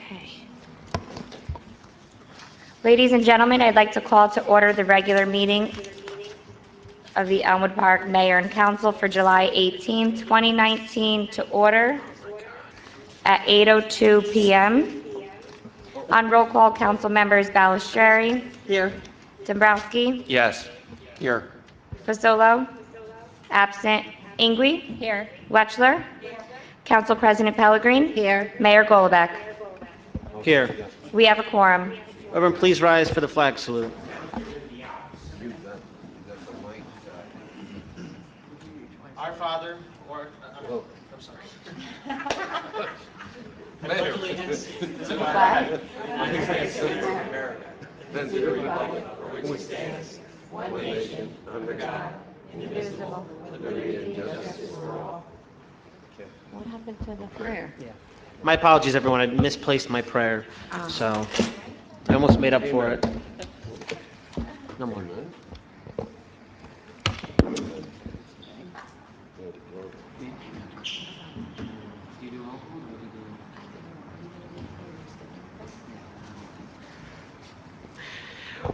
Okay. Ladies and gentlemen, I'd like to call to order the regular meeting of the Elmwood Park Mayor and Council for July 18, 2019 to order at 8:02 p.m. On roll call, council members Balistrary. Here. Dombrowski. Yes. Here. Fasolo. Absent. Ingui. Here. Wetchler. Council President Pellegrin. Here. Mayor Golombek. Here. We have a quorum. Everyone, please rise for the flag salute. Our Father, I'm sorry. I pledge allegiance to the flag of the United States of America, and to the republic for which it stands, one nation, under God, indivisible, with liberty and justice for all. What happened to the prayer? My apologies, everyone. I misplaced my prayer, so I almost made up for it. No more.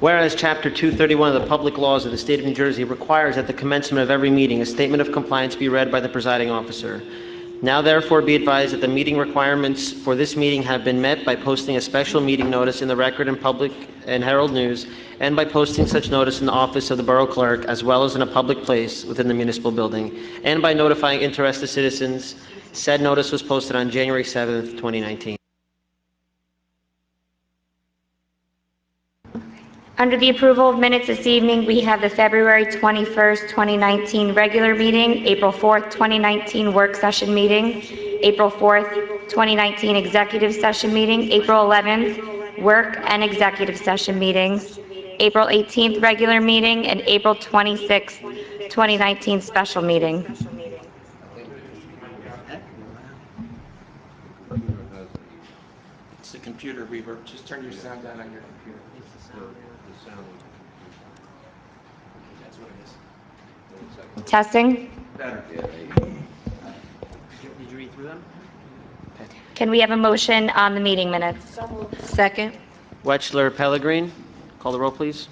Whereas Chapter 231 of the Public Laws of the State of New Jersey requires at the commencement of every meeting a statement of compliance be read by the presiding officer. Now therefore be advised that the meeting requirements for this meeting have been met by posting a special meeting notice in the Record and Public and Herald News, and by posting such notice in the office of the Borough Clerk, as well as in a public place within the municipal building, and by notifying interested citizens. Said notice was posted on January 7th, 2019. Under the approval of minutes this evening, we have the February 21st, 2019 regular meeting, April 4th, 2019 work session meeting, April 4th, 2019 executive session meeting, April 11th, work and executive session meetings, April 18th regular meeting, and April 26th, 2019 special meeting. It's the computer reverb. Just turn your sound down on your computer. That's what it is. Testing. Better. Did you read through them? Can we have a motion on the meeting minutes? Second. Wetchler, Pellegrin. Call the roll, please.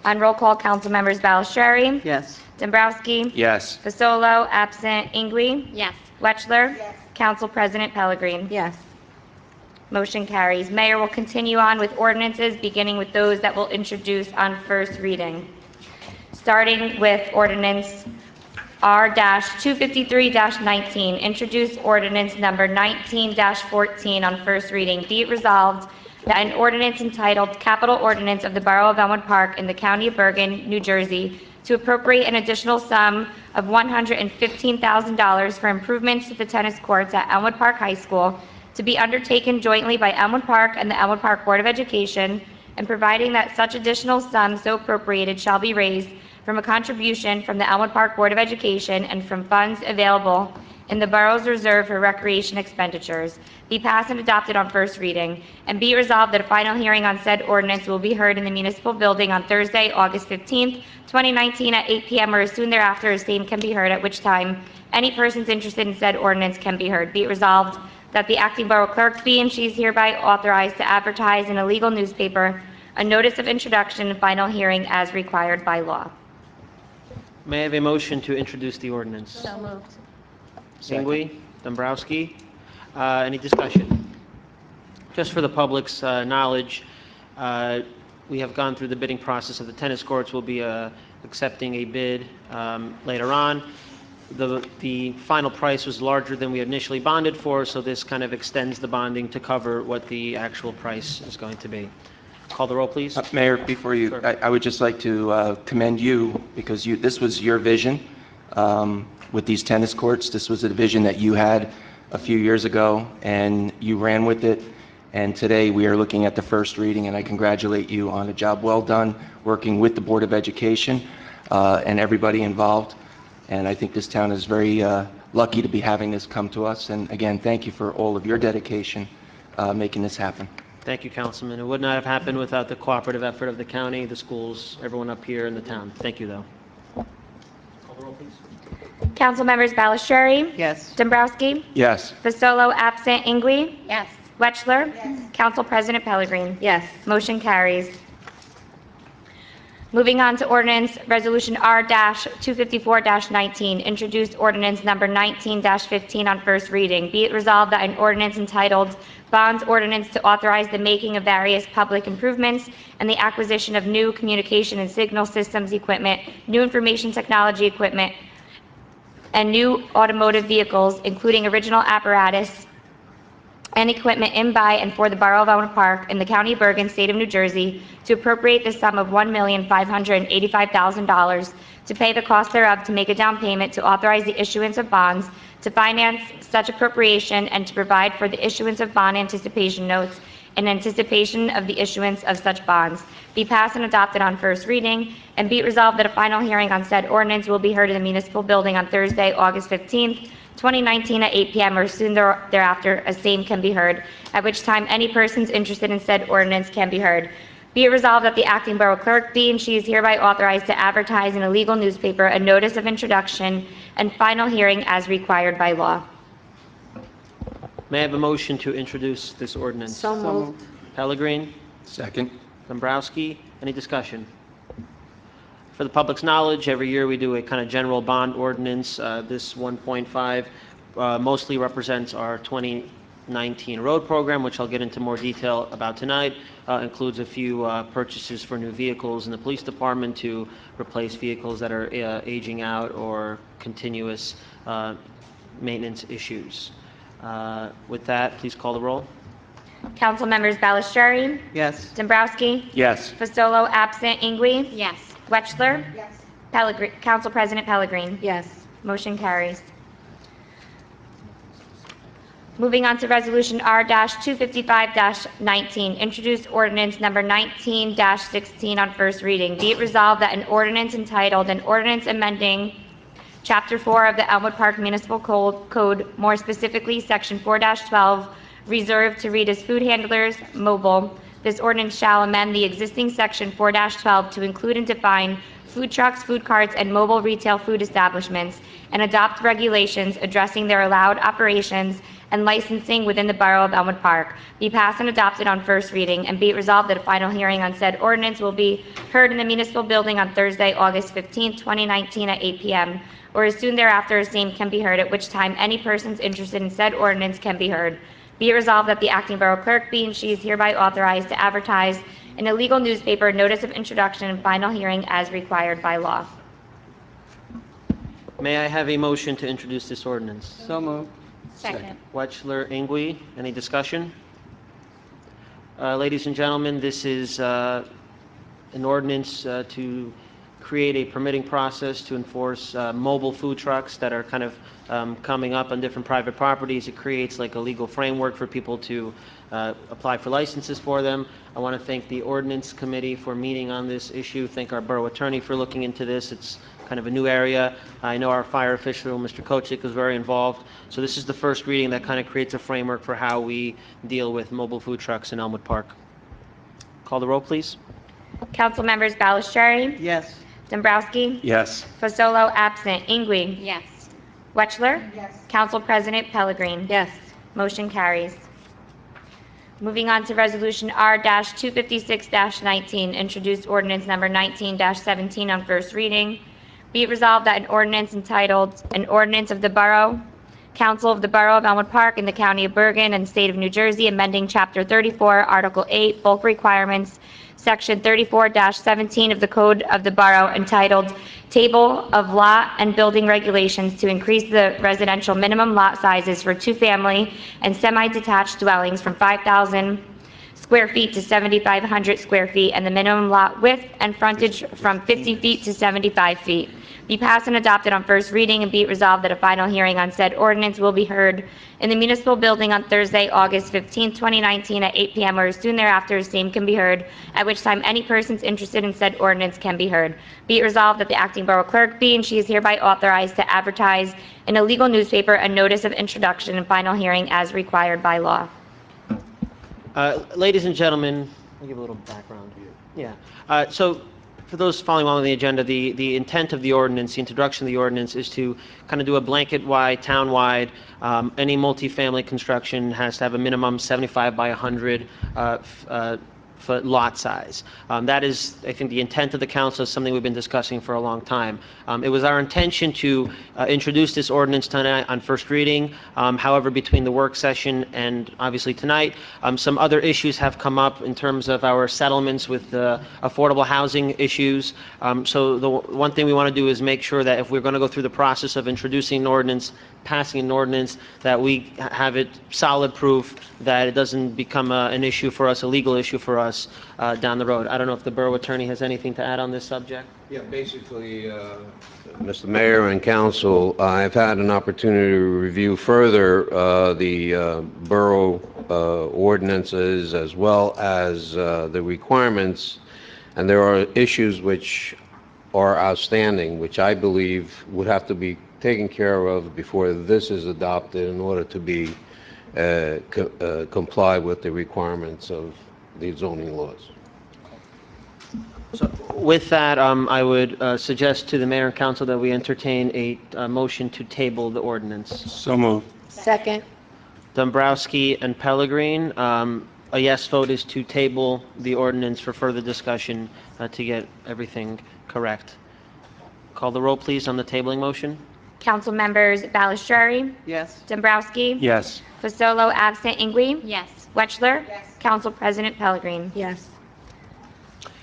On roll call, council members Balistrary. Yes. Dombrowski. Yes. Fasolo, absent. Ingui. Yes. Wetchler. Yes. Council President Pellegrin. Yes. Motion carries. Mayor will continue on with ordinances, beginning with those that will introduce on first reading. Starting with ordinance R-253-19, introduce ordinance number 19-14 on first reading. Be it resolved that an ordinance entitled Capital Ordinance of the Borough of Elmwood Park in the County of Bergen, New Jersey, to appropriate an additional sum of $115,000 for improvements to the tennis courts at Elmwood Park High School, to be undertaken jointly by Elmwood Park and the Elmwood Park Board of Education, and providing that such additional sum so appropriated shall be raised from a contribution from the Elmwood Park Board of Education and from funds available in the borough's reserve for recreation expenditures, be passed and adopted on first reading, and be it resolved that a final hearing on said ordinance will be heard in the municipal building on Thursday, August 15th, 2019 at 8 p.m. or as soon thereafter as same can be heard, at which time any persons interested in said ordinance can be heard. Be it resolved that the acting borough clerk be and she is hereby authorized to advertise in a legal newspaper a notice of introduction and final hearing as required by law. May I have a motion to introduce the ordinance? So moved. Ingui, Dombrowski. Any discussion? Just for the public's knowledge, we have gone through the bidding process of the tennis courts. We'll be accepting a bid later on. The final price was larger than we initially bonded for, so this kind of extends the bonding to cover what the actual price is going to be. Call the roll, please. Mayor, before you, Sure. I would just like to commend you because this was your vision with these tennis courts. This was a vision that you had a few years ago, and you ran with it. And today we are looking at the first reading, and I congratulate you on a job well done working with the Board of Education and everybody involved. And I think this town is very lucky to be having this come to us. And again, thank you for all of your dedication making this happen. Thank you, Councilman. It would not have happened without the cooperative effort of the county, the schools, everyone up here in the town. Thank you, though. Call the roll, please. Council members Ballastreary? Yes. Dombrowski? Yes. Fasolo absent, Ingui? Yes. Wetchler? Council President Pellegrin? Yes. Motion carries. Moving on to ordinance Resolution R-254-19, introduced ordinance number 19-15 on first reading. Be it resolved that an ordinance entitled Bonds Ordinance to authorize the making of various public improvements and the acquisition of new communication and signal systems equipment, new information technology equipment, and new automotive vehicles, including original apparatus and equipment in, by, and for the Borough of Elmwood Park in the County of Bergen, State of New Jersey, to appropriate the sum of $1,585,000 to pay the cost thereof, to make a down payment, to authorize the issuance of bonds, to finance such appropriation, and to provide for the issuance of bond anticipation notes in anticipation of the issuance of such bonds, be passed and adopted on first reading, and be it resolved that a final hearing on said ordinance will be heard in the municipal building on Thursday, August 15th, 2019 at 8 p.m. or soon thereafter, as same can be heard, at which time any persons interested in said ordinance can be heard. Be it resolved that the acting borough clerk be and she is hereby authorized to advertise in a legal newspaper a notice of introduction and final hearing as required by law. May I have a motion to introduce this ordinance? So moved. Pellegrin, Second. Dombrowski, any discussion? For the public's knowledge, every year we do a kind of general bond ordinance. This 1.5 mostly represents our 2019 road program, which I'll get into more detail about tonight. Includes a few purchases for new vehicles in the police department to replace vehicles that are aging out or continuous maintenance issues. With that, please call the roll. Council members Ballastreary? Yes. Dombrowski? Yes. Fasolo absent, Ingui? Yes. Wetchler? Pellegrin, Council President Pellegrin? Yes. Motion carries. Moving on to Resolution R-255-19, introduced ordinance number 19-16 on first reading. Be it resolved that an ordinance entitled, an ordinance amending Chapter 4 of the Elmwood Park Municipal Code, more specifically Section 4-12, reserved to read as food handlers mobile. This ordinance shall amend the existing Section 4-12 to include and define food trucks, food carts, and mobile retail food establishments, and adopt regulations addressing their allowed operations and licensing within the Borough of Elmwood Park. Be passed and adopted on first reading, and be it resolved that a final hearing on said ordinance will be heard in the municipal building on Thursday, August 15, 2019 at 8 p.m., or as soon thereafter as same can be heard, at which time any persons interested in said ordinance can be heard. Be it resolved that the acting borough clerk be and she is hereby authorized to advertise in a legal newspaper notice of introduction and final hearing as required by law. May I have a motion to introduce this ordinance? So moved. Second. Wetchler, Ingui, any discussion? Ladies and gentlemen, this is an ordinance to create a permitting process to enforce mobile food trucks that are kind of coming up on different private properties. It creates like a legal framework for people to apply for licenses for them. I want to thank the ordinance committee for meeting on this issue, thank our borough attorney for looking into this. It's kind of a new area. I know our fire official, Mr. Kochik, is very involved. So this is the first reading that kind of creates a framework for how we deal with mobile food trucks in Elmwood Park. Call the roll, please. Council members Ballastreary? Yes. Dombrowski? Yes. Fasolo absent, Ingui? Yes. Wetchler? Yes. Council President Pellegrin? Yes. Motion carries. Moving on to Resolution R-256-19, introduced ordinance number 19-17 on first reading. Be it resolved that an ordinance entitled, an ordinance of the Borough Council of the Borough of Elmwood Park in the County of Bergen and State of New Jersey, amending Chapter 34, Article 8, Bulk Requirements, Section 34-17 of the Code of the Borough, entitled Table of Lot and Building Regulations, to increase the residential minimum lot sizes for two-family and semi-detached dwellings from 5,000 square feet to 7,500 square feet, and the minimum lot width and frontage from 50 feet to 75 feet. Be passed and adopted on first reading, and be it resolved that a final hearing on said ordinance will be heard in the municipal building on Thursday, August 15, 2019 at 8 p.m. or as soon thereafter as same can be heard, at which time any persons interested in said ordinance can be heard. Be it resolved that the acting borough clerk be and she is hereby authorized to advertise in a legal newspaper a notice of introduction and final hearing as required by law. Ladies and gentlemen, I'll give a little background. Yeah. So For those following along the agenda, the intent of the ordinance, the introduction of the ordinance is to kind of do a blanket-wide, town-wide, any multifamily construction has to have a minimum 75 by 100 foot lot size. That is, I think, the intent of the council, is something we've been discussing for a long time. It was our intention to introduce this ordinance tonight on first reading. However, between the work session and obviously tonight, some other issues have come up in terms of our settlements with affordable housing issues. So the one thing we want to do is make sure that if we're going to go through the process of introducing an ordinance, passing an ordinance, that we have it solid proof that it doesn't become an issue for us, a legal issue for us down the road. I don't know if the borough attorney has anything to add on this subject? Yeah, basically, Mr. Mayor and council, I've had an opportunity to review further the borough ordinances as well as the requirements, and there are issues which are outstanding, which I believe would have to be taken care of before this is adopted in order to be comply with the requirements of the zoning laws. So with that, I would suggest to the mayor and council that we entertain a motion to table the ordinance. So moved. Second. Dombrowski and Pellegrin, a yes vote is to table the ordinance for further discussion to get everything correct. Call the roll, please, on the tabling motion. Council members Balistrary, Yes. Dombrowski, Yes. Fasolo absent Ingui, Yes. Wetchler, Council President Pellegrin. Yes.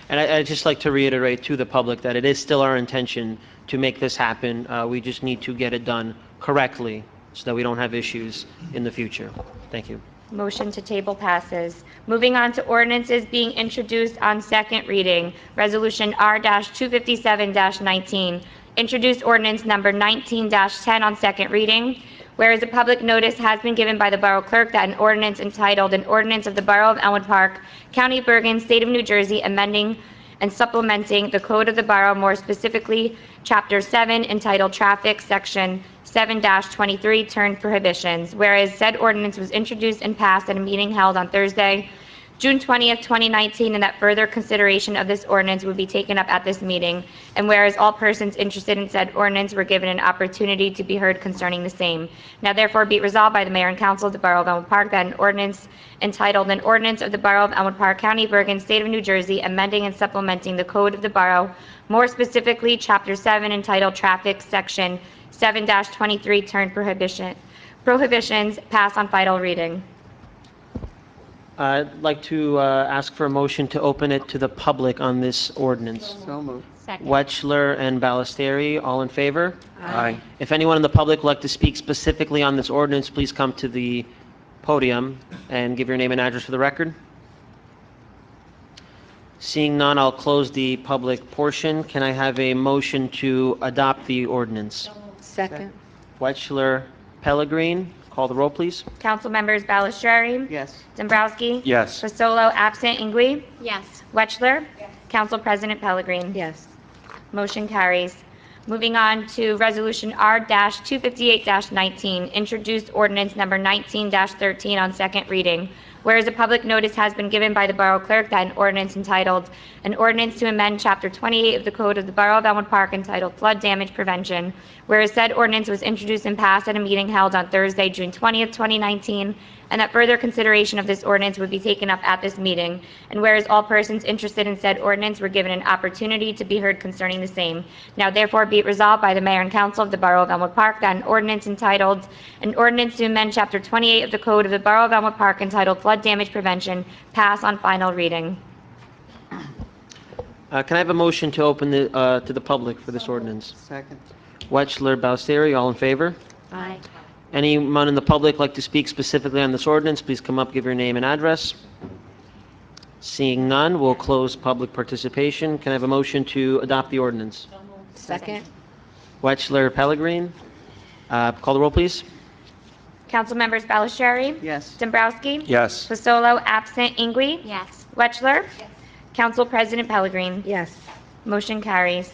And I'd just like to reiterate to the public that it is still our intention to make this happen. We just need to get it done correctly so that we don't have issues in the future. Thank you. Motion to table passes. Moving on to ordinances being introduced on second reading. Resolution R-257-19. Introduced ordinance number 19-10 on second reading. Whereas a public notice has been given by the Borough Clerk that an ordinance entitled An Ordinance of the Borough of Elmwood Park, County of Bergen, State of New Jersey, amending and supplementing the Code of the Borough, more specifically Chapter 7 entitled Traffic, Section 7-23, Turn Prohibitions. Whereas said ordinance was introduced and passed at a meeting held on Thursday, June 20th, 2019, and that further consideration of this ordinance would be taken up at this meeting. And whereas all persons interested in said ordinance were given an opportunity to be heard concerning the same. Now therefore be it resolved by the Mayor and Council of the Borough of Elmwood Park that an ordinance entitled An Ordinance of the Borough of Elmwood Park, County of Bergen, State of New Jersey, amending and supplementing the Code of the Borough, more specifically Chapter 7 entitled Traffic, Section 7-23, Turn Prohibitions, pass on final reading. I'd like to ask for a motion to open it to the public on this ordinance. So moved. Second. Wetchler and Ballesteri, all in favor? Aye. If anyone in the public would like to speak specifically on this ordinance, please come to the podium and give your name and address for the record. Seeing none, I'll close the public portion. Can I have a motion to adopt the ordinance? Second. Wetchler, Pellegrin, call the roll, please. Council members Balistrary, Yes. Dombrowski, Yes. Fasolo absent Ingui, Yes. Wetchler, Council President Pellegrin. Yes. Motion carries. Moving on to Resolution R-258-19, introduced ordinance number 19-13 on second reading. Whereas a public notice has been given by the Borough Clerk that an ordinance entitled An Ordinance to Amend Chapter 28 of the Code of the Borough of Elmwood Park entitled Flood Damage Prevention, whereas said ordinance was introduced and passed at a meeting held on Thursday, June 20th, 2019, and that further consideration of this ordinance would be taken up at this meeting, and whereas all persons interested in said ordinance were given an opportunity to be heard concerning the same. Now therefore be it resolved by the Mayor and Council of the Borough of Elmwood Park that an ordinance entitled An Ordinance to Amend Chapter 28 of the Code of the Borough of Elmwood Park entitled Flood Damage Prevention pass on final reading. Can I have a motion to open to the public for this ordinance? Second. Wetchler, Ballesteri, all in favor? Aye. Anyone in the public like to speak specifically on this ordinance, please come up, give your name and address. Seeing none, we'll close public participation. Can I have a motion to adopt the ordinance? Second. Wetchler, Pellegrin, call the roll, please. Council members Balistrary, Yes. Dombrowski, Yes. Fasolo absent Ingui, Yes. Wetchler, Council President Pellegrin. Yes. Motion carries.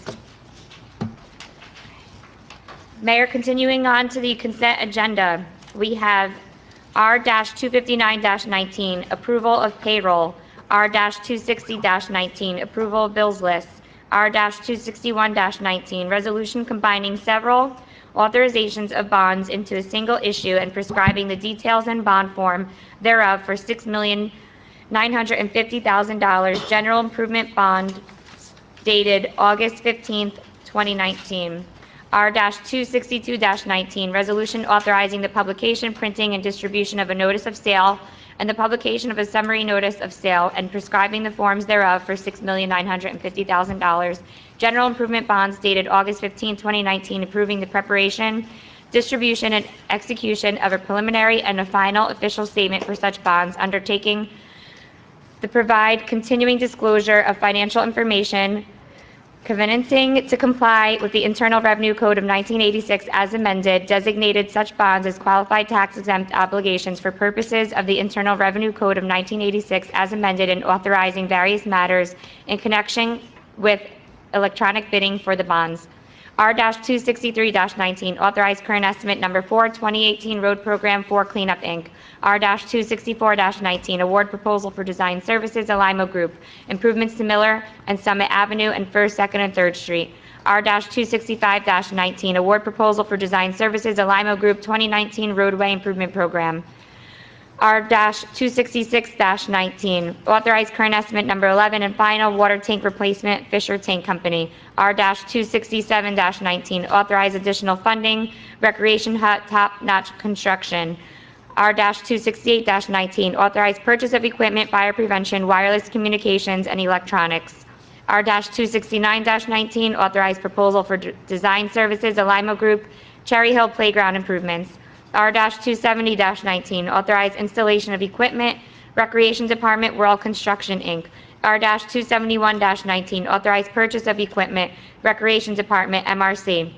Mayor, continuing on to the consent agenda, we have R-259-19, approval of payroll, R-260-19, approval of bills list, R-261-19, resolution combining several authorizations of bonds into a single issue and prescribing the details and bond form thereof for $6,950,000 general improvement bond dated August 15th, 2019. R-262-19, resolution authorizing the publication, printing, and distribution of a notice of sale and the publication of a summary notice of sale and prescribing the forms thereof for $6,950,000. General improvement bonds dated August 15, 2019, approving the preparation, distribution, and execution of a preliminary and a final official statement for such bonds, undertaking to provide continuing disclosure of financial information, covenanting to comply with the Internal Revenue Code of 1986 as amended, designated such bonds as qualified tax-exempt obligations for purposes of the Internal Revenue Code of 1986 as amended, and authorizing various matters in connection with electronic bidding for the bonds. R-263-19, authorized current estimate number 4, 2018 road program for Cleanup, Inc. R-264-19, award proposal for design services, Alimo Group, improvements to Miller and Summit Avenue and 1st, 2nd, and 3rd Street. R-265-19, award proposal for design services, Alimo Group 2019 roadway improvement program. R-266-19, authorized current estimate number 11 and final water tank replacement, Fisher Tank Company. R-267-19, authorized additional funding, recreation hut top-notch construction. R-268-19, authorized purchase of equipment, fire prevention, wireless communications, and electronics. R-269-19, authorized proposal for design services, Alimo Group, Cherry Hill Playground improvements. R-270-19, authorized installation of equipment, Recreation Department, World Construction, Inc. R-271-19, authorized purchase of equipment, Recreation Department, MRC.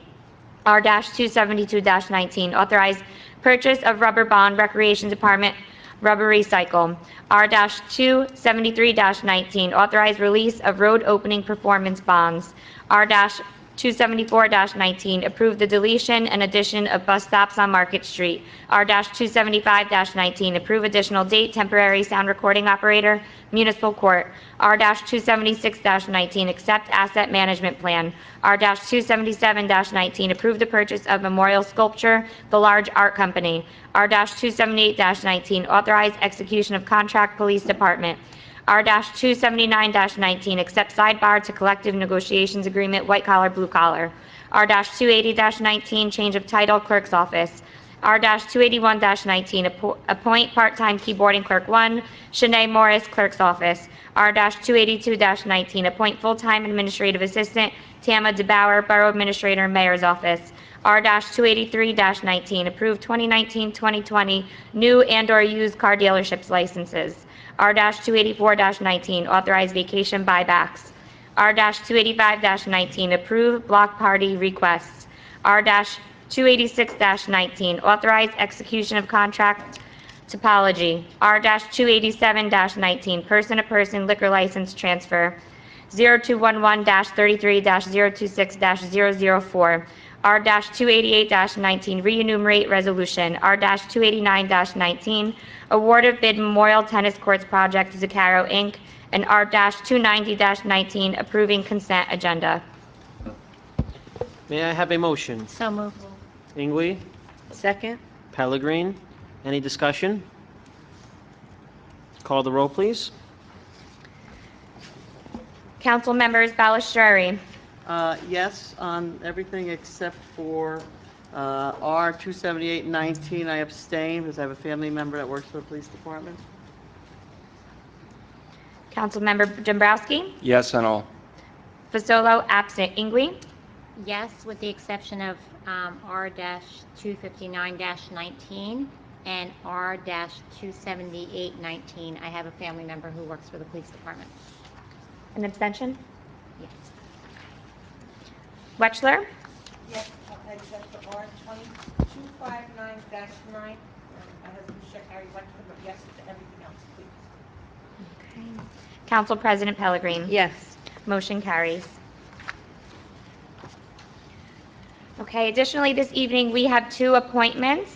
R-272-19, authorized purchase of rubber bond, Recreation Department, Rubber Recycle. R-273-19, authorized release of road opening performance bonds. R-274-19, approve the deletion and addition of bus stops on Market Street. R-275-19, approve additional date, temporary sound recording operator, municipal court. R-276-19, accept asset management plan. R-277-19, approve the purchase of memorial sculpture, The Large Art Company. R-278-19, authorize execution of contract police department. R-279-19, accept sidebar to collective negotiations agreement, white collar, blue collar. R-280-19, change of title, clerk's office. R-281-19, appoint part-time keyboarding clerk 1, Shanae Morris, clerk's office. R-282-19, appoint full-time administrative assistant, Tama DeBauer, borough administrator, mayor's office. R-283-19, approve 2019-2020 new and/or used car dealerships licenses. R-284-19, authorize vacation buybacks. R-285-19, approve block party requests. R-286-19, authorize execution of contract topology. R-287-19, person-to-person liquor license transfer. 0211-33-026-004. R-288-19, re-enumerate resolution. R-289-19, award of bid Memorial Tennis Courts Project, Zucchero, Inc., and R-290-19, approving consent agenda. May I have a motion? So moved. Ingwe, Second? Pellegrin, any discussion? Call the roll, please. Council members Balistrary, Yes, on everything except for R-278-19, I abstain because I have a family member that works for the police department. Councilmember Dombrowski, Yes on all. Fasolo absent. Ingwe, Yes, with the exception of R-259-19 and R-278-19. I have a family member who works for the police department. an abstention. Yes. Wetchler, Yes, except for R-259-9. My husband check Harry Wexler, but yes to everything else, please. Council President Pellegrin. Yes. Motion carries. Okay, additionally, this evening, we have two appointments.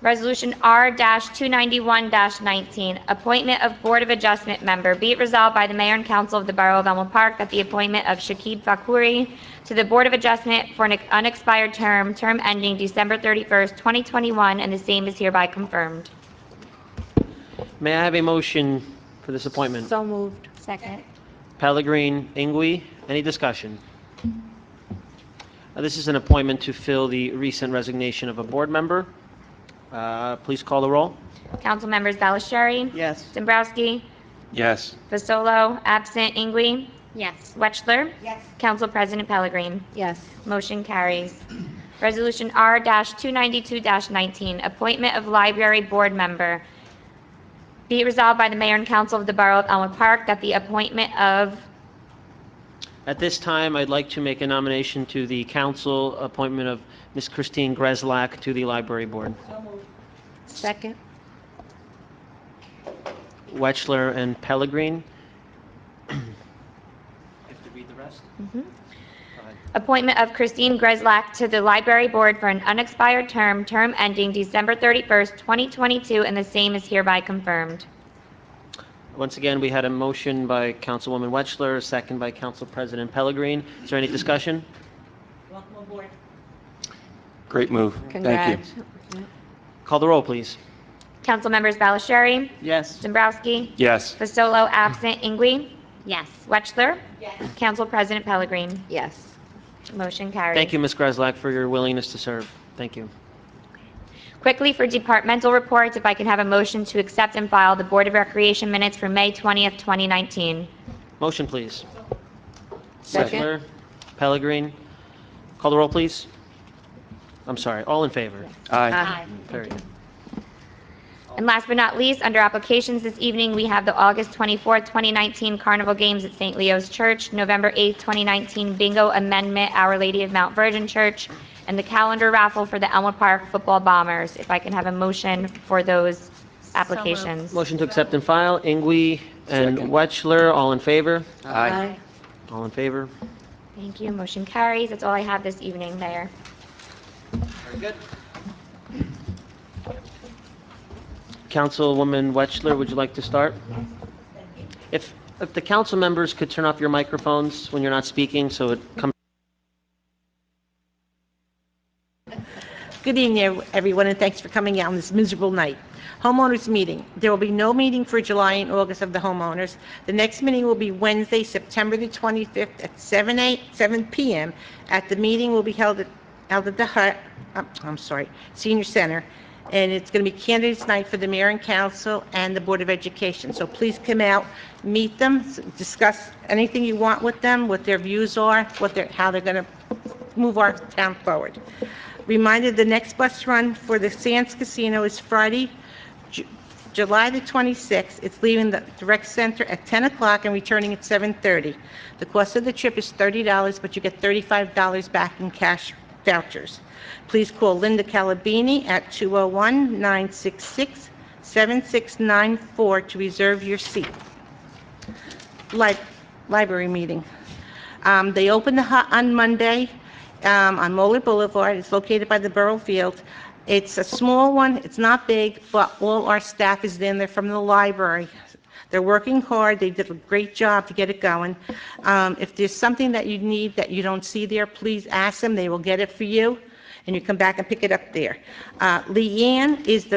Resolution R-291-19, appointment of Board of Adjustment member. Be it resolved by the Mayor and Council of the Borough of Elmwood Park that the appointment of Shakid Fakhouri to the Board of Adjustment for an unexpired term ending December 31st, 2021, and the same is hereby confirmed. May I have a motion for this appointment? So moved. Second. Pellegrin, Ingui, any discussion? This is an appointment to fill the recent resignation of a board member. Please call the roll. Council members Ballasteri. Yes. Dombrowski. Yes. Fasolo, absent. Ingui. Yes. Wetchler. Yes. Council President Pellegrin. Yes. Motion carries. Resolution R-292-19, appointment of library board member. Be it resolved by the Mayor and Council of the Borough of Elmwood Park that the appointment of, At this time, I'd like to make a nomination to the council appointment of Ms. Christine Greslak to the library board. So moved. Second. Wetchler and Pellegrin. You have to read the rest? Go ahead. appointment of Christine Greslak to the library board for an unexpired term ending December 31st, 2022, and the same is hereby confirmed. Once again, we had a motion by Councilwoman Wetchler, a second by Council President Pellegrin. Is there any discussion? Welcome aboard. Great move. Thank you. Congrats. Call the roll, please. Council members Ballasteri. Yes. Dombrowski. Yes. Fasolo, absent. Ingui. Yes. Wetchler. Yes. Council President Pellegrin. Yes. Motion carries. Thank you, Ms. Greslak, for your willingness to serve. Thank you. Quickly for departmental reports, if I can have a motion to accept and file the Board of Recreation minutes for May 20th, 2019. Motion, please. Second. Wetchler, Pellegrin. Call the roll, please. I'm sorry, all in favor? Aye. Aye. Very good. And last but not least, under applications this evening, we have the August 24th, 2019 Carnival Games at St. Leo's Church, November 8th, 2019 Bingo Amendment, Our Lady of Mount Virgin Church, and the calendar raffle for the Elmwood Park Football Bombers. If I can have a motion for those applications. Motion to accept and file, Ingui and Second. Wetchler, all in favor? Aye. All in favor? Thank you. Motion carries. That's all I have this evening, Mayor. Very good. Councilwoman Wetchler, would you like to start? If the council members could turn off your microphones when you're not speaking, so it comes. Good evening, everyone, and thanks for coming out on this miserable night. Homeowners meeting. There will be no meeting for July and August of the homeowners. The next meeting will be Wednesday, September the 25th at 7 p.m. The meeting will be held at the Senior Center, and it's going to be candidates night for the mayor and council and the Board of Education. So please come out, meet them, discuss anything you want with them, what their views are, how they're going to move our town forward. Reminded the next bus run for the Sands Casino is Friday, July the 26th. It's leaving the rec center at 10 o'clock and returning at 7:30. The cost of the trip is $30, but you get $35 back in cash vouchers. Please call Linda Calabini at 201-966-7694 to reserve your seat. Library meeting. They open on Monday on Moeller Boulevard. It's located by the Borough Field. It's a small one. It's not big, but all our staff is in there from the library. They're working hard. They did a great job to get it going. If there's something that you need that you don't see there, please ask them. They will get it for you, and you come back and pick it up there. Leanne is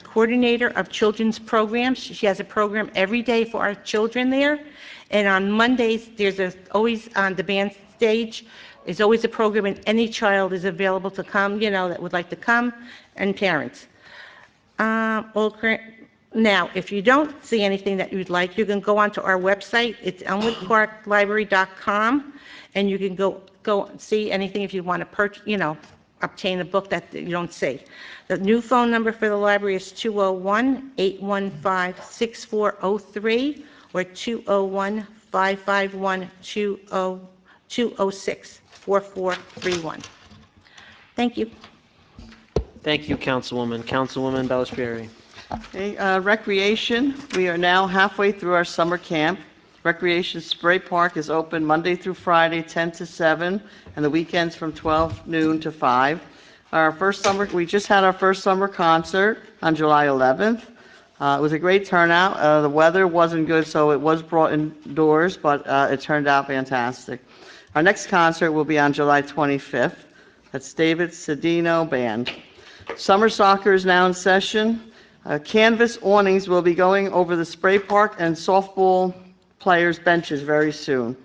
coordinator of children's programs. She has a program every day for our children there. And on Mondays, there's always on the band stage, there's always a program, and any child is available to come, that would like to come, and parents. Now, if you don't see anything that you'd like, you can go onto our website. It's elmwoodparklibrary.com, and you can go see anything if you want to purchase, obtain a book that you don't see. The new phone number for the library is 201-815-6403 or 201-551-206-4431. Thank you. Thank you, Councilwoman. Councilwoman Balistrieri. Okay, recreation, we are now halfway through our summer camp. Recreation Spray Park is open Monday through Friday, 10 to 7, and the weekends from 12 noon to 5. We just had our first summer concert on July 11th. It was a great turnout. The weather wasn't good, so it was brought indoors, but it turned out fantastic. Our next concert will be on July 25th. That's David Cedino Band. Summer soccer is now in session. Canvas awnings will be going over the spray park and softball players' benches very soon.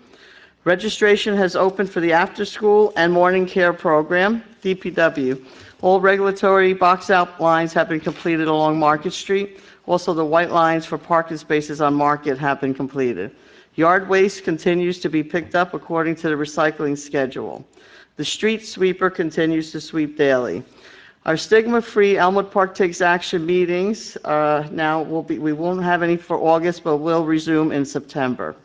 Registration has opened for the after-school and morning care program, DPW. All regulatory box-out lines have been completed along Market Street. Also, the white lines for parking spaces on Market have been completed. Yard waste continues to be picked up according to the recycling schedule. The street sweeper continues to sweep daily. Our stigma-free Elmwood Park Takes Action meetings we won't have any for August, but will resume in September.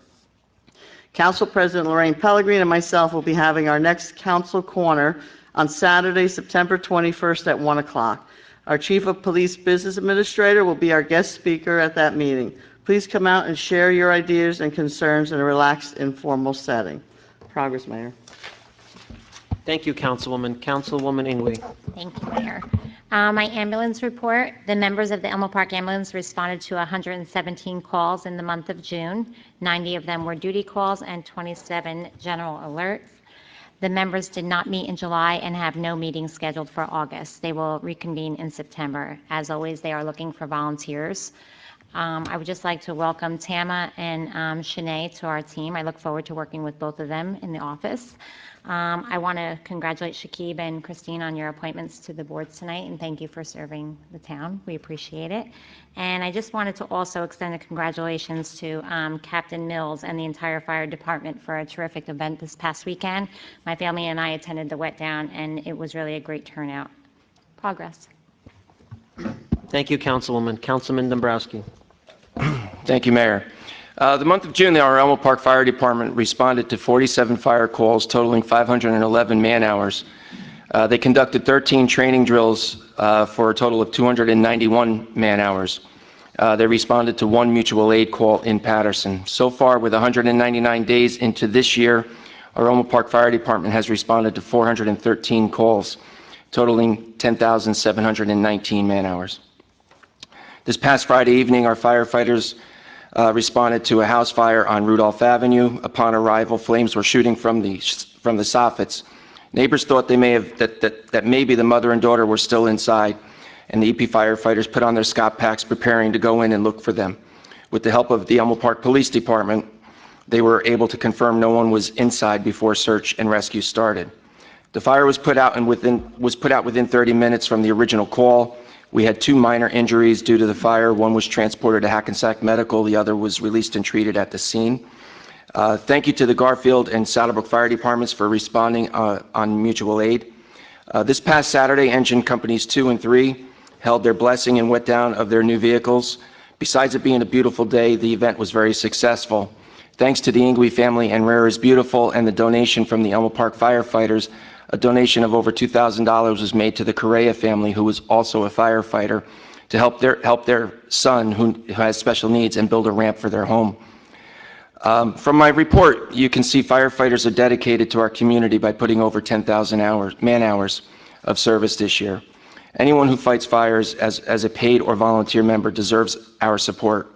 Council President Lorraine Pellegrini and myself will be having our next Council Corner on Saturday, September 21st at 1 o'clock. Our Chief of Police Business Administrator will be our guest speaker at that meeting. Please come out and share your ideas and concerns in a relaxed, informal setting. Progress, Mayor. Thank you, Councilwoman. Councilwoman Ingwe. Thank you, Mayor. My ambulance report, the members of the Elmwood Park Ambulance responded to 117 calls in the month of June. 90 of them were duty calls and 27 general alerts. The members did not meet in July and have no meetings scheduled for August. They will reconvene in September. As always, they are looking for volunteers. I would just like to welcome Tama and Shanae to our team. I look forward to working with both of them in the office. I want to congratulate Shakib and Christine on your appointments to the boards tonight, and thank you for serving the town. We appreciate it. And I just wanted to also extend a congratulations to Captain Mills and the entire fire department for a terrific event this past weekend. My family and I attended the wet down, and it was really a great turnout. Progress. Thank you, Councilwoman. Councilman Dombrowski. Thank you, Mayor. The month of June, our Elmwood Park Fire Department responded to 47 fire calls totaling 511 man-hours. They conducted 13 training drills for a total of 291 man-hours. They responded to one mutual aid call in Patterson. So far, with 199 days into this year, our Elmwood Park Fire Department has responded to 413 calls, totaling 10,719 man-hours. This past Friday evening, our firefighters responded to a house fire on Rudolph Avenue. Upon arrival, flames were shooting from the soffits. Neighbors thought that maybe the mother and daughter were still inside, and the EP firefighters put on their Scott packs, preparing to go in and look for them. With the help of the Elmwood Park Police Department, they were able to confirm no one was inside before search and rescue started. The fire was put out within 30 minutes from the original call. We had 2 minor injuries due to the fire. One was transported to Hackensack Medical. The other was released and treated at the scene. Thank you to the Garfield and Saddlebrook Fire Departments for responding on mutual aid. This past Saturday, Engine Companies 2 and 3 held their blessing and wet down of their new vehicles. Besides it being a beautiful day, the event was very successful. Thanks to the Ingwe family and Rare is Beautiful and the donation from the Elmwood Park firefighters, a donation of over $2,000 was made to the Correa family, who was also a firefighter, to help their son who has special needs and build a ramp for their home. From my report, you can see firefighters are dedicated to our community by putting over 10,000 man-hours of service this year. Anyone who fights fires as a paid or volunteer member deserves our support.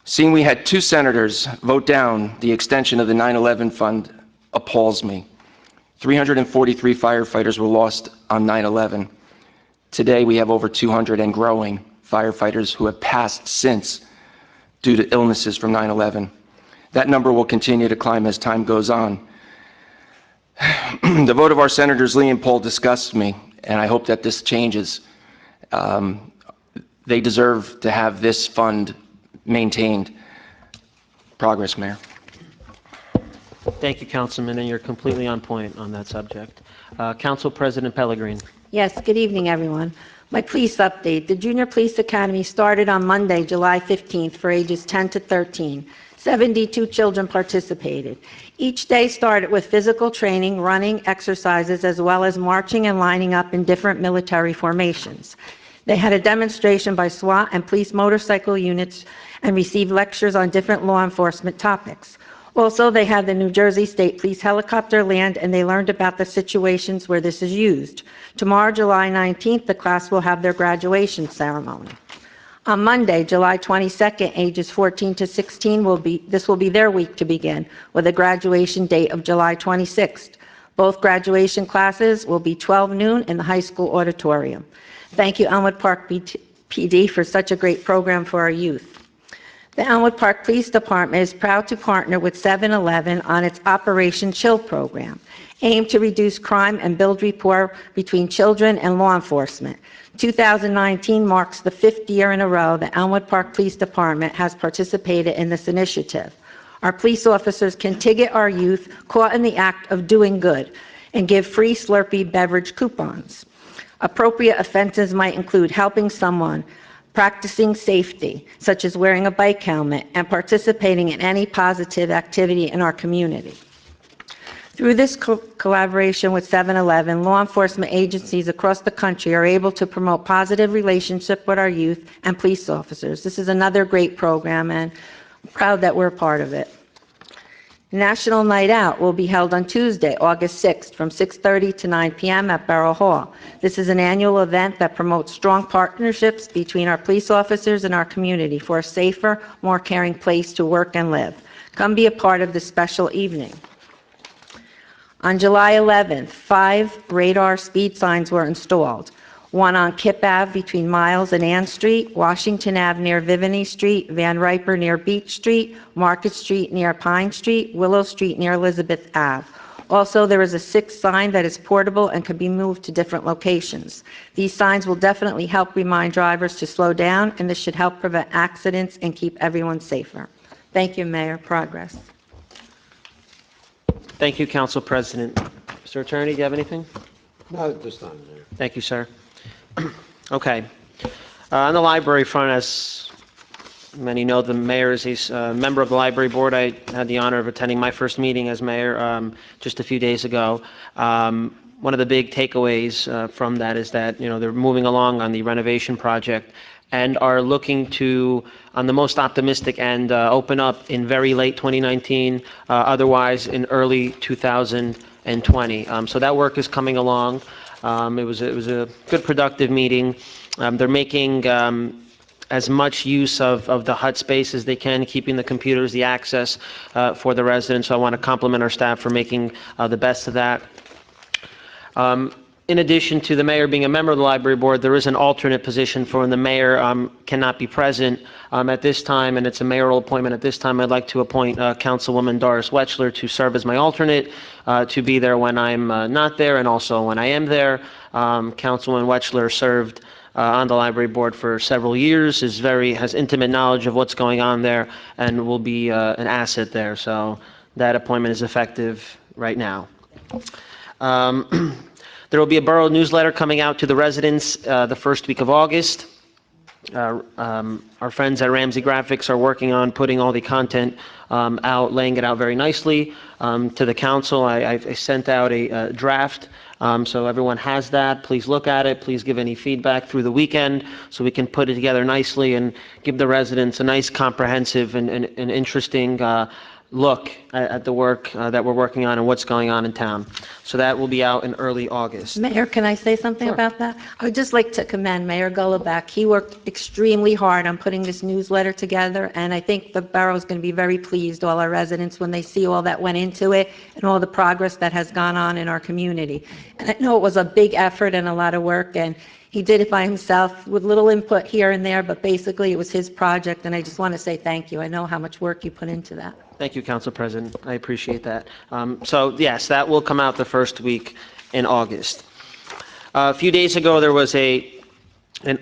Seeing we had 2 senators vote down the extension of the 9/11 fund appalls me. 343 firefighters were lost on 9/11. Today, we have over 200 and growing firefighters who have passed since due to illnesses from 9/11. That number will continue to climb as time goes on. The vote of our Senators Lee and Pohl disgusts me, and I hope that this changes. They deserve to have this fund maintained. Progress, Mayor. Thank you, Councilman, and you're completely on point on that subject. Council President Pellegrini. Yes, good evening, everyone. My police update. The Junior Police Academy started on Monday, July 15th for ages 10 to 13. 72 children participated. Each day started with physical training, running, exercises, as well as marching and lining up in different military formations. They had a demonstration by SWAT and police motorcycle units and received lectures on different law enforcement topics. Also, they had the New Jersey State Police helicopter land, and they learned about the situations where this is used. Tomorrow, July 19th, the class will have their graduation ceremony. On Monday, July 22nd, ages 14 to 16 will be their week to begin, with a graduation date of July 26th. Both graduation classes will be 12 noon in the high school auditorium. Thank you, Elmwood Park PD, for such a great program for our youth. The Elmwood Park Police Department is proud to partner with 7-Eleven on its Operation Chill program, aimed to reduce crime and build rapport between children and law enforcement. 2019 marks the 5th year in a row the Elmwood Park Police Department has participated in this initiative. Our police officers can ticket our youth caught in the act of doing good and give free Slurpee beverage coupons. Appropriate offenses might include helping someone, practicing safety, such as wearing a bike helmet, and participating in any positive activity in our community. Through this collaboration with 7-Eleven, law enforcement agencies across the country are able to promote positive relationship with our youth and police officers. This is another great program, and I'm proud that we're a part of it. National Night Out will be held on Tuesday, August 6th, from 6:30 to 9 p.m. at Borough Hall. This is an annual event that promotes strong partnerships between our police officers and our community for a safer, more caring place to work and live. Come be a part of this special evening. On July 11th, 5 radar speed signs were installed. One on Kip Ave between Miles and Ann Street, Washington Ave near Viveny Street, Van Riper near Beach Street, Market Street near Pine Street, Willow Street near Elizabeth Ave. Also, there is a 6th sign that is portable and can be moved to different locations. These signs will definitely help remind drivers to slow down, and this should help prevent accidents and keep everyone safer. Thank you, Mayor. Progress. Thank you, Council President. Mr. Attorney, do you have anything? Not at this time, Mayor. Thank you, sir. Okay. On the library front, as many know, the mayor is a member of the library board. I had the honor of attending my first meeting as mayor just a few days ago. One of the big takeaways from that is that, they're moving along on the renovation project and are looking to, on the most optimistic end, open up in very late 2019, otherwise in early 2020. So that work is coming along. It was a good, productive meeting. They're making as much use of the hut space as they can, keeping the computers, the access for the residents. So I want to compliment our staff for making the best of that. In addition to the mayor being a member of the library board, there is an alternate position for when the mayor cannot be present at this time, and it's a mayoral appointment at this time. I'd like to appoint Councilwoman Doris Wetchler to serve as my alternate, to be there when I'm not there and also when I am there. Councilwoman Wetchler served on the library board for several years, has intimate knowledge of what's going on there, and will be an asset there. So that appointment is effective right now. There will be a borough newsletter coming out to the residents the first week of August. Our friends at Ramsey Graphics are working on putting all the content out, laying it out very nicely to the council. I sent out a draft, so everyone has that. Please look at it. Please give any feedback through the weekend so we can put it together nicely and give the residents a nice, comprehensive and interesting look at the work that we're working on and what's going on in town. So that will be out in early August. Mayor, can I say something about that? I would just like to commend Mayor Golombek. He worked extremely hard on putting this newsletter together, and I think the borough is going to be very pleased, all our residents, when they see all that went into it and all the progress that has gone on in our community. And I know it was a big effort and a lot of work, and he did it by himself with little input here and there, but basically it was his project, and I just want to say thank you. I know how much work you put into that. Thank you, Council President. I appreciate that. So yes, that will come out the first week in August. A few days ago, there was an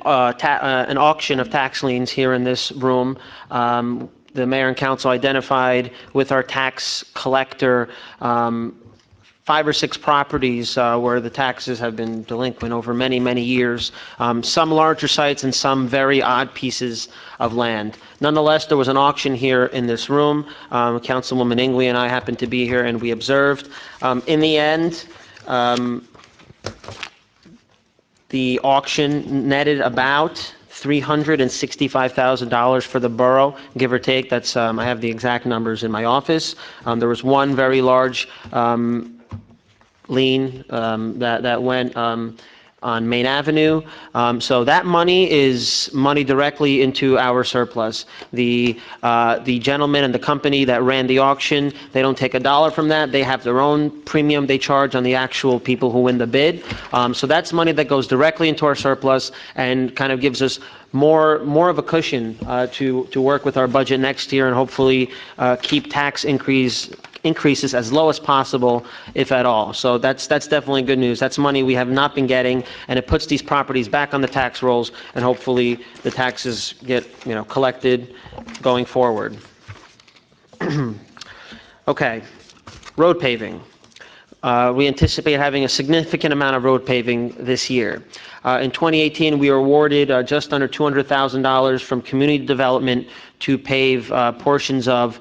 auction of tax liens here in this room. The mayor and council identified with our tax collector 5 or 6 properties where the taxes have been delinquent over many, many years, some larger sites and some very odd pieces of land. Nonetheless, there was an auction here in this room. Councilwoman Ingwe and I happened to be here, and we observed. In the end, the auction netted about $365,000 for the borough, give or take. That's, I have the exact numbers in my office. There was one very large lien that went on Main Avenue. So that money is money directly into our surplus. The gentleman and the company that ran the auction, they don't take a dollar from that. They have their own premium they charge on the actual people who win the bid. So that's money that goes directly into our surplus and kind of gives us more of a cushion to work with our budget next year and hopefully keep tax increases as low as possible, if at all. So that's definitely good news. That's money we have not been getting, and it puts these properties back on the tax rolls, and hopefully the taxes get, collected going forward. Okay, road paving. We anticipate having a significant amount of road paving this year. In 2018, we were awarded just under $200,000 from community development to pave portions of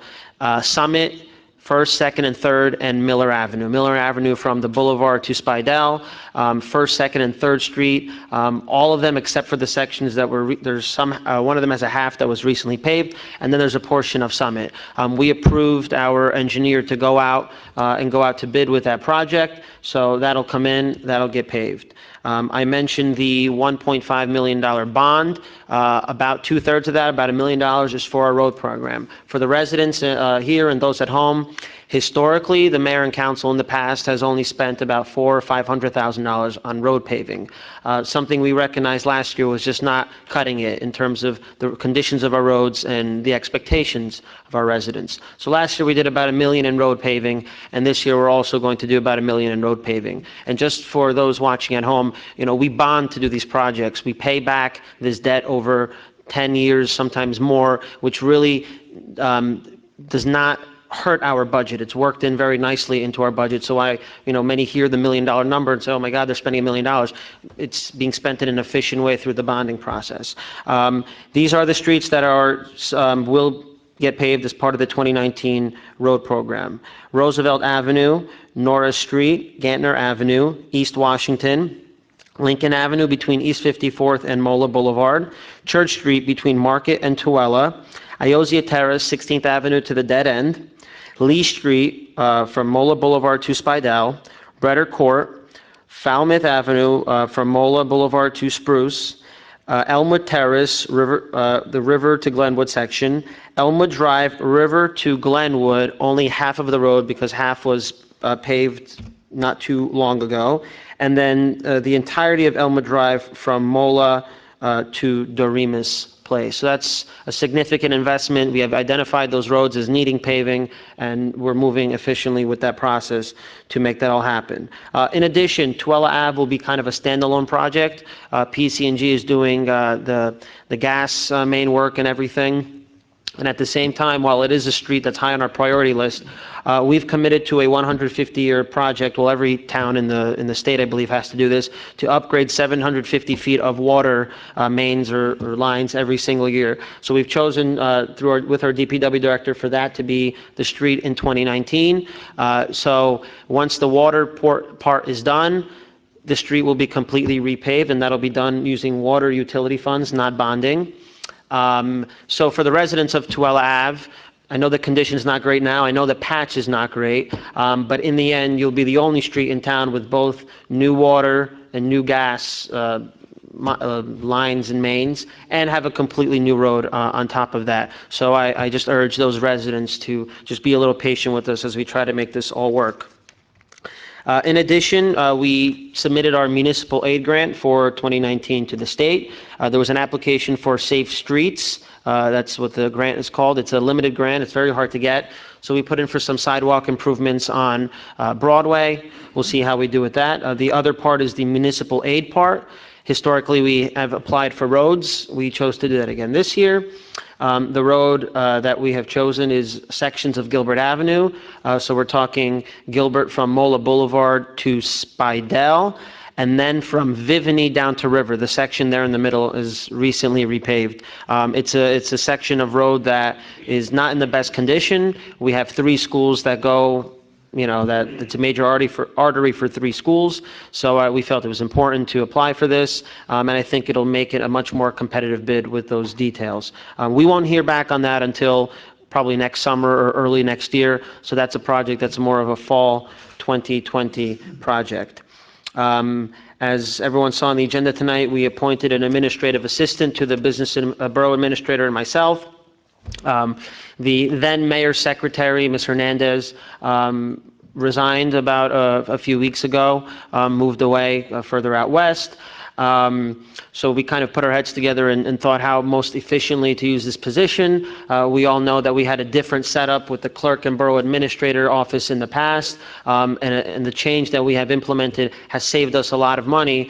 Summit, 1st, 2nd, and 3rd, and Miller Avenue. Miller Avenue from the Boulevard to Spidell, 1st, 2nd, and 3rd Street, all of them except for the sections that were, there's some, one of them has a half that was recently paved, and then there's a portion of Summit. We approved our engineer to go out to bid with that project, so that'll come in, that'll get paved. I mentioned the $1.5 million bond. About 2/3 of that, about $1 million, is for our road program. For the residents here and those at home, historically, the mayor and council in the past has only spent about $400,000 or $500,000 on road paving. Something we recognized last year was just not cutting it in terms of the conditions of our roads and the expectations of our residents. So last year we did about $1 million in road paving, and this year we're also going to do about $1 million in road paving. And just for those watching at home, we bond to do these projects. We pay back this debt over 10 years, sometimes more, which really does not hurt our budget. It's worked in very nicely into our budget. So many hear the $1 million number and say, oh my God, they're spending $1 million. It's being spent in an efficient way through the bonding process. These are the streets that will get paved as part of the 2019 road program. Roosevelt Avenue, Norris Street, Gantner Avenue, East Washington, Lincoln Avenue between East 54th and Mola Boulevard, Church Street between Market and Tooele, Iozia Terrace, 16th Avenue to the dead end, Lee Street from Mola Boulevard to Spidell, Bretter Court, Falmouth Avenue from Mola Boulevard to Spruce, Elmwood Terrace, the River to Glenwood section, Elmwood Drive, River to Glenwood, only half of the road because half was paved not too long ago, and then the entirety of Elmwood Drive from Mola to Doremus Place. So that's a significant investment. We have identified those roads as needing paving, and we're moving efficiently with that process to make that all happen. In addition, Tooele Ave will be kind of a standalone project. PSE&G is doing the gas main work and everything. And at the same time, while it is a street that's high on our priority list, we've committed to a 150-year project. Well, every town in the state, I believe, has to do this, to upgrade 750 feet of water mains or lines every single year. So we've chosen with our DPW director for that to be the street in 2019. So once the water part is done, the street will be completely repaved, and that'll be done using water utility funds, not bonding. So for the residents of Tooele Ave, I know the condition's not great now. I know the patch is not great. But in the end, you'll be the only street in town with both new water and new gas lines and mains, and have a completely new road on top of that. So I just urge those residents to just be a little patient with us as we try to make this all work. In addition, we submitted our municipal aid grant for 2019 to the state. There was an application for Safe Streets. That's what the grant is called. It's a limited grant. It's very hard to get. So we put in for some sidewalk improvements on Broadway. We'll see how we do with that. The other part is the municipal aid part. Historically, we have applied for roads. We chose to do that again this year. The road that we have chosen is sections of Gilbert Avenue. So we're talking Gilbert from Mola Boulevard to Spidell, and then from Viveny down to River. The section there in the middle is recently repaved. It's a section of road that is not in the best condition. We have 3 schools that go that it's a major artery for 3 schools. So we felt it was important to apply for this, and I think it'll make it a much more competitive bid with those details. We won't hear back on that until probably next summer or early next year. So that's a project that's more of a fall 2020 project. As everyone saw on the agenda tonight, we appointed an administrative assistant to the business borough administrator and myself. The then mayor's secretary, Ms. Hernandez, resigned about a few weeks ago, moved away further out west. So we kind of put our heads together and thought how most efficiently to use this position. We all know that we had a different setup with the clerk and borough administrator office in the past, and the change that we have implemented has saved us a lot of money.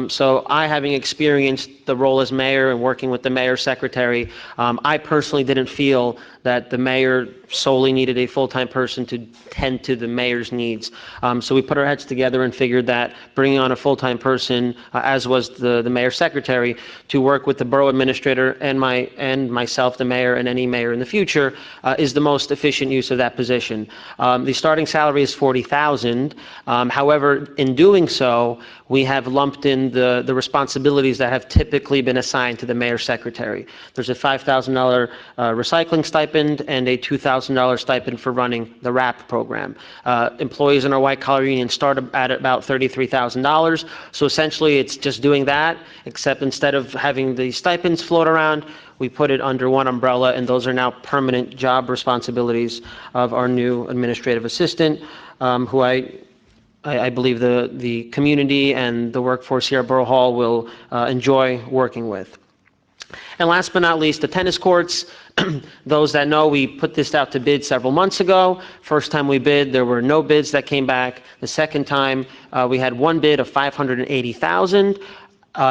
So I, having experienced the role as mayor and working with the mayor's secretary, I personally didn't feel that the mayor solely needed a full-time person to tend to the mayor's needs. So we put our heads together and figured that bringing on a full-time person, as was the mayor's secretary, to work with the borough administrator and myself, the mayor, and any mayor in the future, is the most efficient use of that position. The starting salary is $40,000. However, in doing so, we have lumped in the responsibilities that have typically been assigned to the mayor's secretary. There's a $5,000 recycling stipend and a $2,000 stipend for running the RAP program. Employees in our white-collar union start at about $33,000. So essentially, it's just doing that, except instead of having the stipends float around, we put it under one umbrella, and those are now permanent job responsibilities of our new administrative assistant, who I believe the community and the workforce here at Borough Hall will enjoy working with. And last but not least, the tennis courts. Those that know, we put this out to bid several months ago. First time we bid, there were no bids that came back. The second time, we had one bid of $580,000.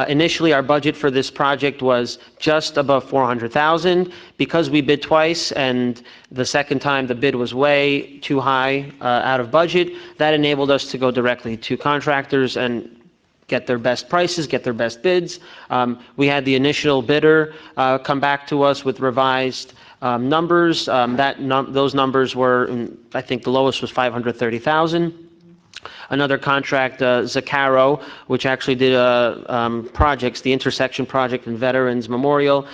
Initially, our budget for this project was just above $400,000. Because we bid twice and the second time the bid was way too high out of budget, that enabled us to go directly to contractors and get their best prices, get their best bids. We had the initial bidder come back to us with revised numbers. Those numbers were, I think the lowest was $530,000. Another contract, Zaccaro, which actually did projects, the intersection project and Veterans Memorial,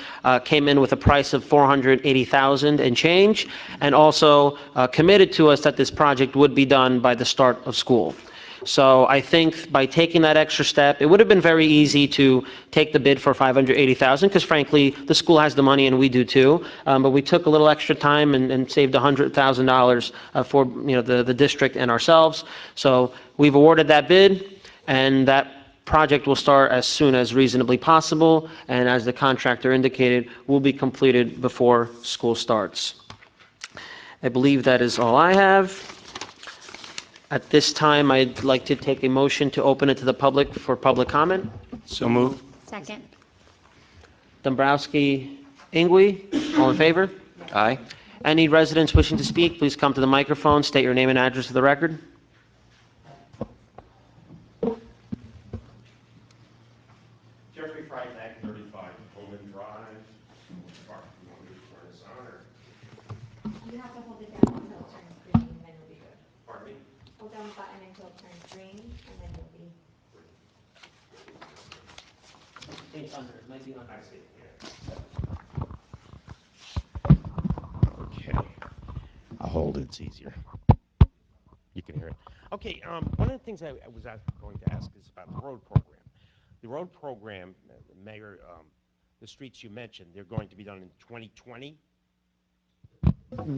came in with a price of $480,000 and change, and also committed to us that this project would be done by the start of school. So I think by taking that extra step, it would have been very easy to take the bid for $580,000, because frankly, the school has the money and we do too. But we took a little extra time and saved $100,000 for the district and ourselves. So we've awarded that bid, and that project will start as soon as reasonably possible. And as the contractor indicated, will be completed before school starts. I believe that is all I have. At this time, I'd like to take a motion to open it to the public for public comment. So moved. Second. Dombrowski, Ingwe, all in favor? Aye. Any residents wishing to speak, please come to the microphone, state your name and address for the record. Jeffrey Freitag, 35 Pullman Drive. You have to hold it down until it turns green, and then you'll be good. Pardon me? Hold down the button until it turns green, and then you'll be. It's under, it might be under. I see, yeah. Okay. I'll hold it, it's easier. You can hear it. Okay, one of the things I was going to ask is about the road program. The road program, Mayor, the streets you mentioned, they're going to be done in 2020?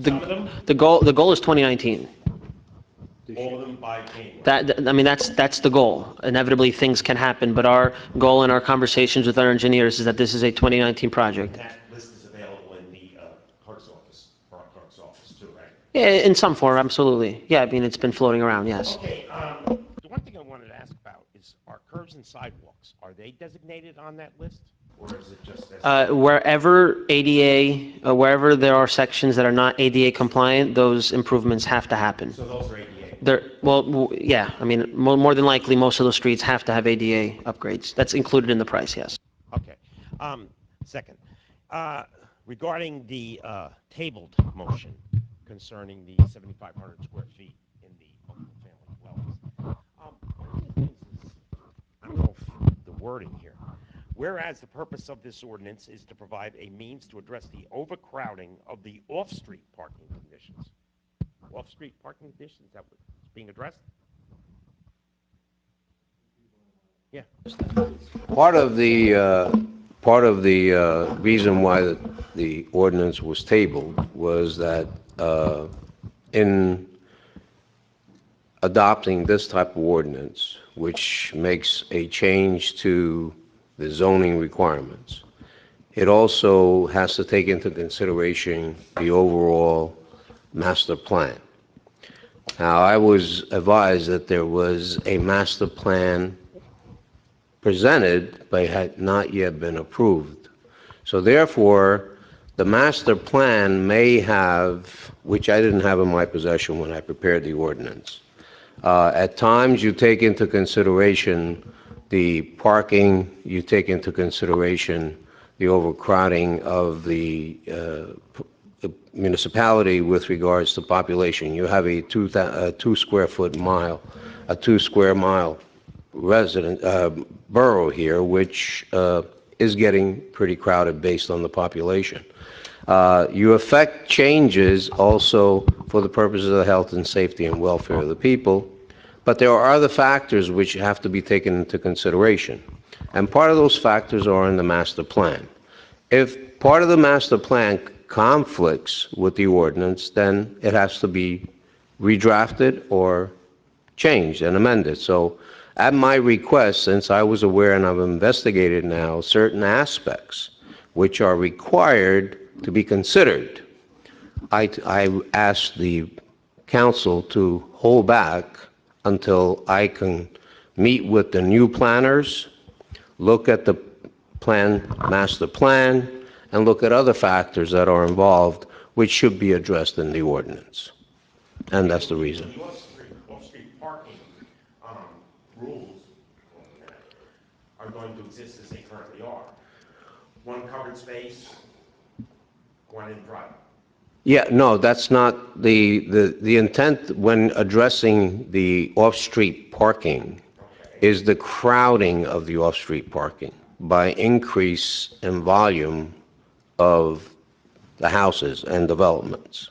Some of them? The goal is 2019. All of them by January? That's the goal. Inevitably, things can happen, but our goal in our conversations with our engineers is that this is a 2019 project. And that list is available in the clerk's office, or our clerk's office too, right? Yeah, in some form, absolutely. Yeah, it's been floating around, yes. Okay, the one thing I wanted to ask about is our curbs and sidewalks, are they designated on that list? Or is it just as? Wherever ADA, wherever there are sections that are not ADA compliant, those improvements have to happen. So those are ADA? Yeah, more than likely, most of those streets have to have ADA upgrades. That's included in the price, yes. Okay. Second, regarding the tabled motion concerning the 7,500 square feet in the wording here. Whereas the purpose of this ordinance is to provide a means to address the overcrowding of the off-street parking conditions. Off-street parking conditions, that was being addressed? Yeah. Part of the reason why the ordinance was tabled was that in adopting this type of ordinance, which makes a change to the zoning requirements, it also has to take into consideration the overall master plan. Now, I was advised that there was a master plan presented, but had not yet been approved. So therefore, the master plan may have, which I didn't have in my possession when I prepared the ordinance. At times, you take into consideration the parking, you take into consideration the overcrowding of the municipality with regards to population. You have a 2 square mile borough here, which is getting pretty crowded based on the population. You affect changes also for the purposes of the health and safety and welfare of the people, but there are other factors which have to be taken into consideration. And part of those factors are in the master plan. If part of the master plan conflicts with the ordinance, then it has to be redrafted or changed and amended. So at my request, since I was aware and I've investigated now certain aspects which are required to be considered, I asked the council to hold back until I can meet with the new planners, look at the master plan, and look at other factors that are involved which should be addressed in the ordinance. And that's the reason. The off-street parking rules are going to exist as they currently are. One covered space, one in private. Yeah, no, that's not the intent when addressing the off-street parking is the crowding of the off-street parking by increase in volume of the houses and developments.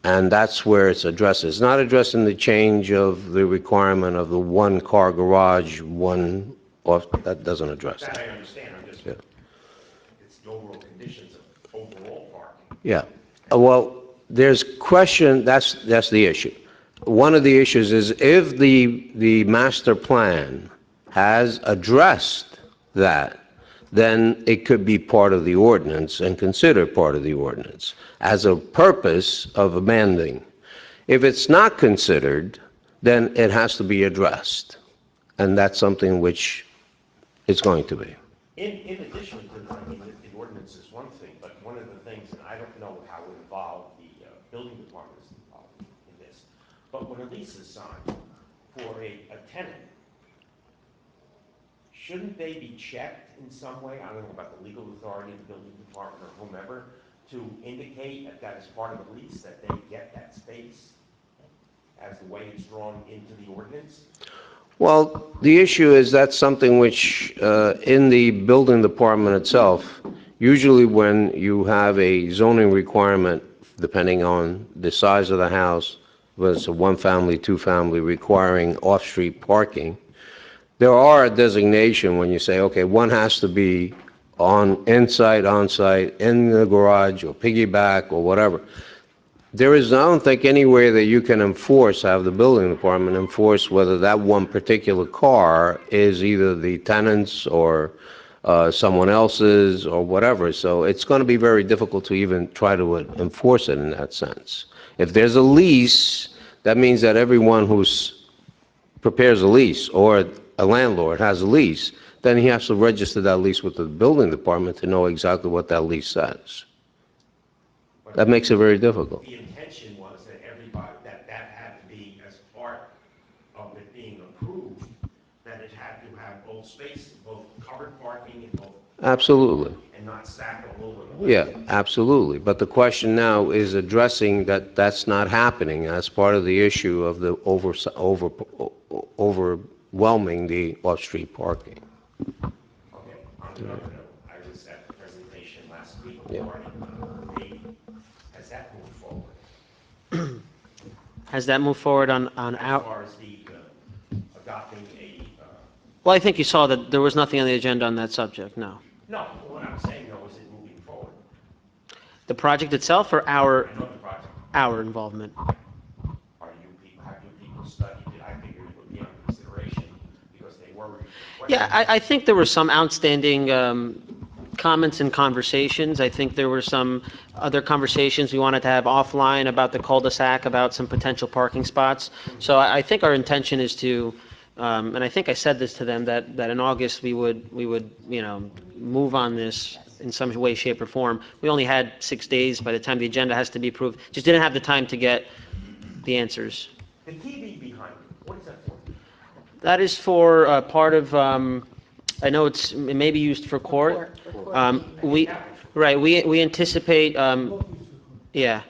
And that's where it's addressed. It's not addressing the change of the requirement of the one-car garage, that doesn't address That that. I understand, I'm just, it's the overall conditions of overall parking. Yeah. Well, there's question, that's the issue. One of the issues is if the master plan has addressed that, then it could be part of the ordinance and considered part of the ordinance as a purpose of amending. If it's not considered, then it has to be addressed. And that's something which it's going to be. In addition to, the ordinance is one thing, but one of the things, and I don't know how involved the building department is involved in this, but when a lease is signed for a tenant, shouldn't they be checked in some way? I don't know about the legal authority of the building department or whomever, to indicate that is part of the lease, that they get that space as the way it's drawn into the ordinance? Well, the issue is that's something which, in the building department itself, usually when you have a zoning requirement, depending on the size of the house, whether it's a one-family, two-family, requiring off-street parking, there are a designation when you say, okay, one has to be on-site, in the garage, or piggyback, or whatever. There is, I don't think, any way that you can have the building department enforce whether that one particular car is either the tenant's or someone else's or whatever. So it's going to be very difficult to even try to enforce it in that sense. If there's a lease, that means that everyone who prepares a lease or a landlord has a lease, then he has to register that lease with the building department to know exactly what that lease says. That makes it very difficult. The intention was that everybody, that had to be as part of it being approved, that it had to have both spaces, both covered parking and both. Absolutely. And not stacked all over the place. Yeah, absolutely. But the question now is addressing that that's not happening. That's part of the issue of the overwhelming the off-street parking. On another note, I was at the presentation last week Yeah. regarding has that moved forward? Has that moved forward on As our, far as the adopting a, well, I think you saw that there was nothing on the agenda on that subject, no. no, what I'm saying though is it moving forward? The project itself or I know the project. our involvement? Have you people studied it? I figured it would be under consideration because they were. Yeah, I think there were some outstanding comments and conversations. I think there were some other conversations we wanted to have offline about the cul-de-sac, about some potential parking spots. So I think our intention is to, and I think I said this to them, that in August, we would, move on this in some way, shape, or form. We only had 6 days by the time the agenda has to be approved. Just didn't have the time to get the answers. The TV behind it, what is that for? That is for part of, I know it may be used for court. We anticipate, yeah.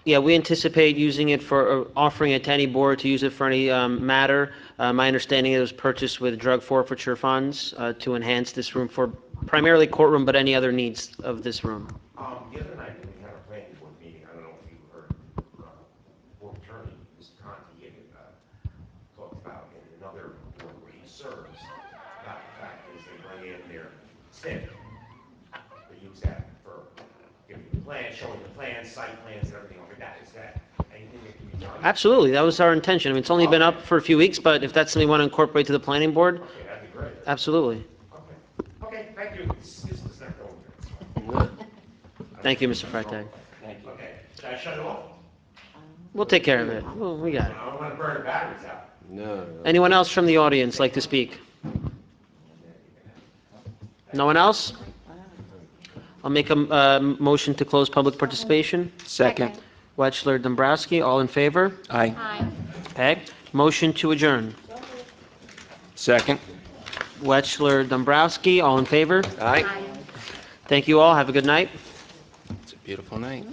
Yeah, we anticipate using it for, offering it to any board to use it for any matter. My understanding it was purchased with drug forfeiture funds to enhance this room for primarily courtroom, but any other needs of this room. The other night, when we had our planning board meeting, I don't know if you heard, board attorney, Mr. Conti, talked about in another board where he serves, about the fact is they bring in their stick. They use that for giving the plan, showing the plans, site plans, and everything like that. Is that anything that can be done? Absolutely, that was our intention. I mean, it's only been up for a few weeks, but if that's something we want to incorporate to the planning board, Okay, that'd be great. absolutely. Okay, thank you. This is not going good. Thank you, Mr. Freitag. Okay, should I shut it off? We'll take care of it. We got it. I don't want to burn the batteries out. No. Anyone else from the audience like to speak? No one else? I'll make a motion to close public participation. Second. Wetchler, Dombrowski, all in favor? Aye. Peg. Motion to adjourn. Second. Wetchler, Dombrowski, all in favor? Aye. Thank you all. Have a good night. It's a beautiful night.